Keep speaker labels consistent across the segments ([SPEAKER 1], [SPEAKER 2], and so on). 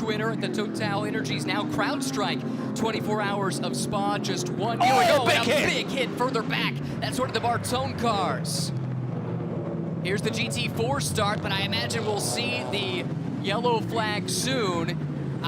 [SPEAKER 1] winner at the Total Energies now CrowdStrike. 24 hours of Spa, just one. Here we go, and a big hit further back. That's one of the Bartone cars. Here's the GT4 start, but I imagine we'll see the yellow flag soon.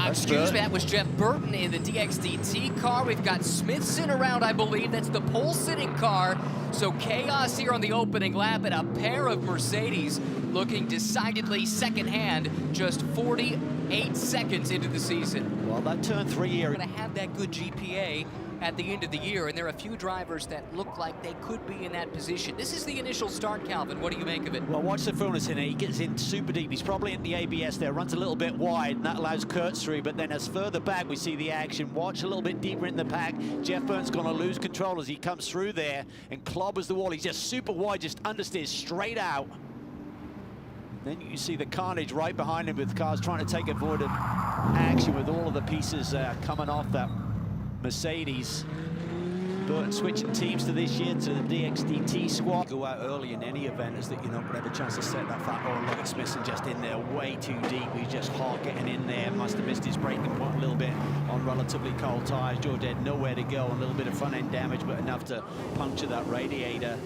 [SPEAKER 1] Excuse me, that was Jeff Burton in the DXDT car. We've got Smithson around, I believe. That's the pole-sitting car. So chaos here on the opening lap, and a pair of Mercedes looking decidedly second-hand, just 48 seconds into the season.
[SPEAKER 2] Well, that turn 3 here.
[SPEAKER 1] Going to have that good GPA at the end of the year, and there are a few drivers that look like they could be in that position. This is the initial start, Calvin. What do you make of it?
[SPEAKER 2] Well, watch the Funes in. He gets in super deep. He's probably in the ABS there, runs a little bit wide, and that allows Kurtz through. But then as further back, we see the action. Watch a little bit deeper in the pack. Jeff Burton's going to lose control as he comes through there and clobbers the wall. He's just super wide, just understeers straight out. Then you see the carnage right behind him with cars trying to take avoided action with all of the pieces coming off that Mercedes. Burton switching teams to this year to the DXDT squad. Go out early in any event is that you're not going to have a chance to set that flat. Oh, look at Smithson just in there way too deep. He's just hard getting in there. Must have missed his braking point a little bit on relatively cold tyres. George had nowhere to go. A little bit of front end damage, but enough to puncture that radiator.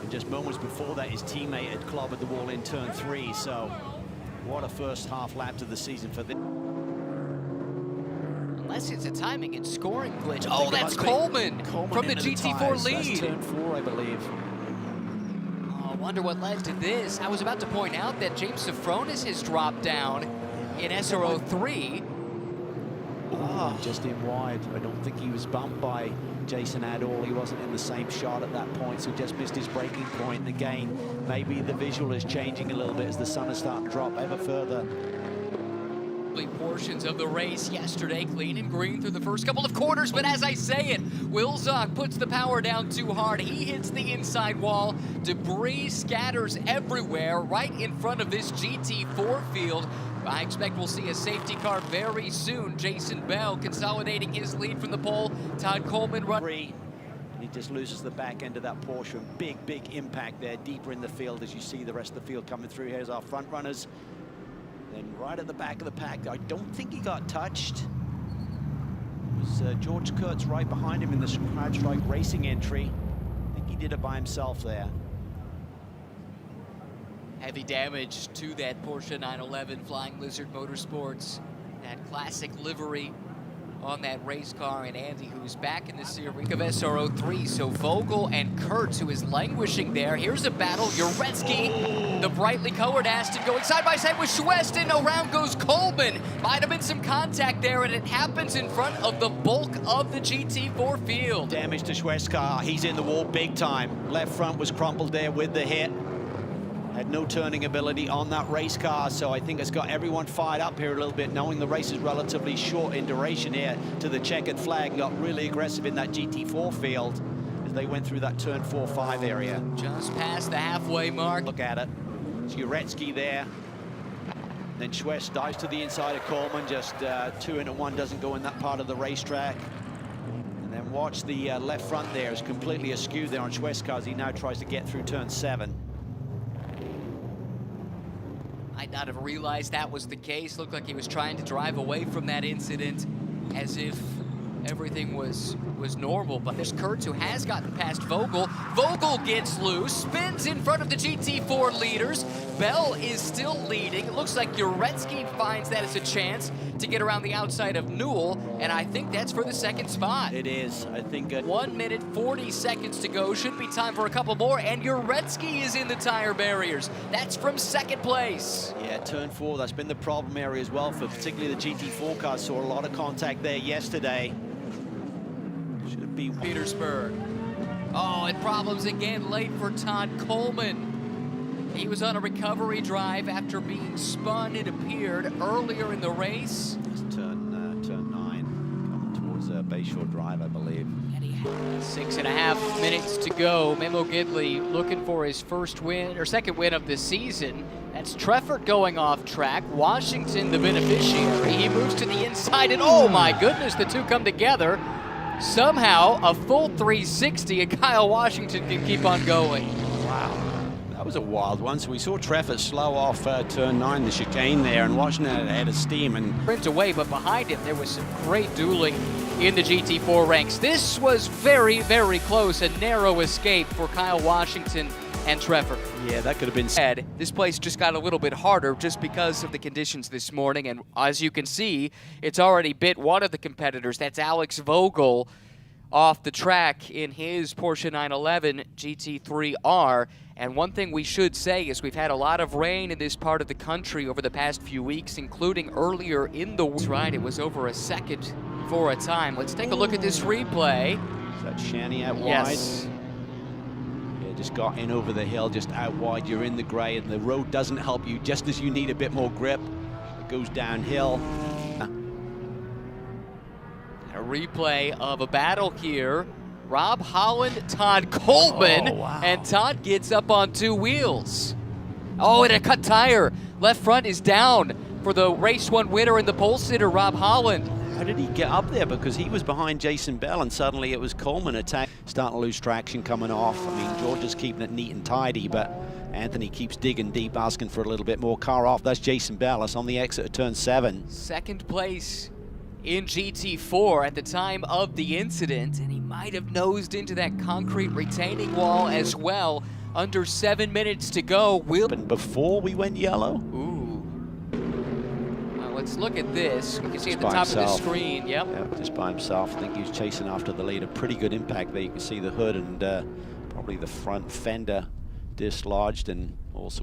[SPEAKER 2] And just moments before that, his teammate had clobbered the wall in turn 3. So what a first half lap to the season for this.
[SPEAKER 1] Unless it's a timing and scoring glitch. Oh, that's Coleman from the GT4 lead.
[SPEAKER 2] That's turn 4, I believe.
[SPEAKER 1] Oh, I wonder what led to this. I was about to point out that James Safronis has dropped down in SRO3.
[SPEAKER 2] Just in wide. I don't think he was bumped by Jason at all. He wasn't in the same shot at that point, so just missed his braking point. And again, maybe the visual is changing a little bit as the sun is starting to drop ever further.
[SPEAKER 1] Portions of the race yesterday, clean and green through the first couple of quarters, but as I say it, Will Zock puts the power down too hard. He hits the inside wall. Debris scatters everywhere right in front of this GT4 field. I expect we'll see a safety car very soon. Jason Bell consolidating his lead from the pole. Todd Coleman
[SPEAKER 2] He just loses the back end of that Porsche. Big impact there, deeper in the field as you see the rest of the field coming through. Here's our front runners. Then right at the back of the pack, I don't think he got touched. It was George Kurtz right behind him in the CrowdStrike Racing entry. I think he did it by himself there.
[SPEAKER 1] Heavy damage to that Porsche 911 Flying Lizard Motorsports. That classic livery on that race car, and Andy, who's back in the series of SRO3. So Vogel and Kurtz, who is languishing there. Here's a battle. Uretsky, the brightly colored Aston, going side by side with Schweston. Around goes Coleman. Might have been some contact there, and it happens in front of the bulk of the GT4 field.
[SPEAKER 2] Damage to Schwestka. He's in the wall big time. Left front was crumpled there with the hit. Had no turning ability on that race car, so I think it's got everyone fired up here a little bit, knowing the race is relatively short in duration here to the checkered flag. Got really aggressive in that GT4 field as they went through that turn 4-5 area.
[SPEAKER 1] Just past the halfway mark.
[SPEAKER 2] Look at it. It's Uretsky there. Then Schwest dives to the inside of Coleman. Just 2 into 1 doesn't go in that part of the racetrack. And then watch the left front there is completely askew there on Schwest as he now tries to get through turn 7.
[SPEAKER 1] Might not have realized that was the case. Looked like he was trying to drive away from that incident as if everything was normal. But there's Kurtz, who has gotten past Vogel. Vogel gets loose, spins in front of the GT4 leaders. Bell is still leading. It looks like Uretsky finds that as a chance to get around the outside of Newell, and I think that's for the second spot.
[SPEAKER 2] It is. I think
[SPEAKER 1] 1 minute, 40 seconds to go. Should be time for a couple more, and Uretsky is in the tire barriers. That's from second place.
[SPEAKER 2] Yeah, turn 4, that's been the problem area as well for particularly the GT4 cars. Saw a lot of contact there yesterday. Should be
[SPEAKER 1] Petersburg. Oh, and problems again late for Todd Coleman. He was on a recovery drive after being spun, it appeared, earlier in the race.
[SPEAKER 2] It's turn 9, coming towards Bayshore Drive, I believe.
[SPEAKER 1] 6.5 minutes to go. Memo Gidley looking for his first win, or second win of the season. That's Treffert going off track. Washington the beneficiary. He moves to the inside, and oh my goodness, the two come together. Somehow, a full 360, and Kyle Washington can keep on going.
[SPEAKER 2] Wow. That
[SPEAKER 3] was a wild one. So we saw Treffert slow off turn 9, the chicane there, and watching it ahead of steam. And
[SPEAKER 1] sprint away, but behind him there was some great dueling in the GT4 ranks. This was very, very close, a narrow escape for Kyle Washington and Treffert.
[SPEAKER 2] Yeah, that could have been.
[SPEAKER 1] This place just got a little bit harder just because of the conditions this morning, and as you can see, it's already bit one of the competitors. That's Alex Vogel off the track in his Porsche 911 GT3R. And one thing we should say is we've had a lot of rain in this part of the country over the past few weeks, including earlier in the week. Right, it was over a second for a time. Let's take a look at this replay.
[SPEAKER 2] Is that Shani out wide?
[SPEAKER 1] Yes.
[SPEAKER 2] Yeah, just got in over the hill, just out wide. You're in the grey, and the road doesn't help you. Just as you need a bit more grip, it goes downhill.
[SPEAKER 1] A replay of a battle here. Rob Holland, Todd Coleman, and Todd gets up on two wheels. Oh, and a cut tire. Left front is down for the race one winner and the pole sitter, Rob Holland.
[SPEAKER 2] How did he get up there? Because he was behind Jason Bell, and suddenly it was Coleman attack. Starting to lose traction coming off. I mean, George is keeping it neat and tidy, but Anthony keeps digging deep, asking for a little bit more. Car off. That's Jason Bell. That's on the exit of turn 7.
[SPEAKER 1] Second place in GT4 at the time of the incident, and he might have nosed into that concrete retaining wall as well. Under 7 minutes to go.
[SPEAKER 2] And before we went yellow?
[SPEAKER 1] Ooh. Let's look at this. We can see at the top of the screen. Yep.
[SPEAKER 2] Just by himself. I think he was chasing after the lead. A pretty good impact there. You can see the hood and probably the front fender dislodged, and also